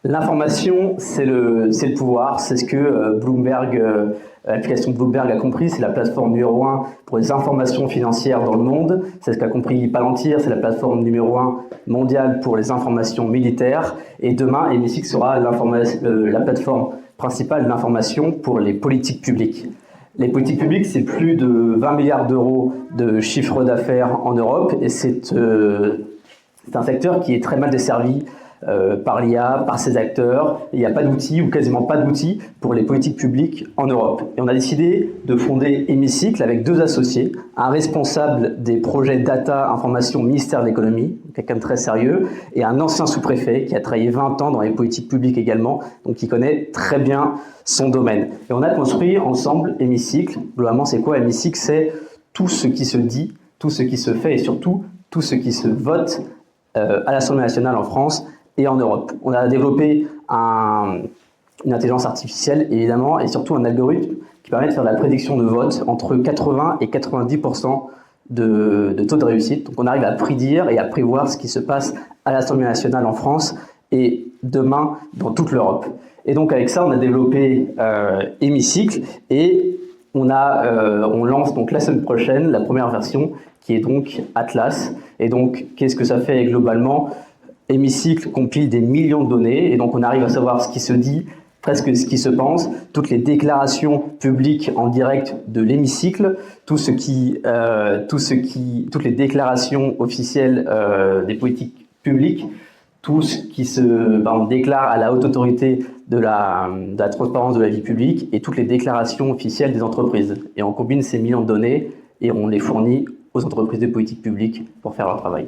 L'information, c'est le pouvoir. C'est ce que l'application Bloomberg a compris. C'est la plateforme numéro 1 pour les informations financières dans le monde. C'est ce qu'a compris Palantir. C'est la plateforme numéro 1 mondiale pour les informations militaires. Et demain, Emisix sera la plateforme principale d'information pour les politiques publiques. Les politiques publiques, c'est plus de 20 milliards d'euros de chiffre d'affaires en Europe. Et c'est un secteur qui est très mal desservi par l'IA, par ses acteurs. Il n'y a pas d'outils ou quasiment pas d'outils pour les politiques publiques en Europe. Et on a décidé de fonder Hémicycle avec 2 associés, un responsable des projets data information ministère de l'économie, quelqu'un de très sérieux, et un ancien sous-préfet qui a travaillé 20 ans dans les politiques publiques également, donc qui connaît très bien son domaine. Et on a construit ensemble Hémicycle. Globalement, c'est quoi Hémicycle? C'est tout ce qui se dit, tout ce qui se fait et surtout tout ce qui se vote à l'Assemblée nationale en France et en Europe. On a développé une intelligence artificielle, évidemment, et surtout un algorithme qui permet de faire la prédiction de vote entre 80 et 90% de taux de réussite. Donc on arrive à prédire et à prévoir ce qui se passe à l'Assemblée nationale en France et demain dans toute l'Europe. Et donc avec ça, on a développé Hémicycle et on lance donc la semaine prochaine la première version qui est donc Atlas. Et donc qu'est-ce que ça fait globalement? Hémicycle compile des millions de données et donc on arrive à savoir ce qui se dit, presque ce qui se pense, toutes les déclarations publiques en direct de l'hémicycle, toutes les déclarations officielles des politiques publiques, tout ce qui se déclare à la haute autorité de la transparence de la vie publique et toutes les déclarations officielles des entreprises. Et on combine ces millions de données et on les fournit aux entreprises de politique publique pour faire leur travail.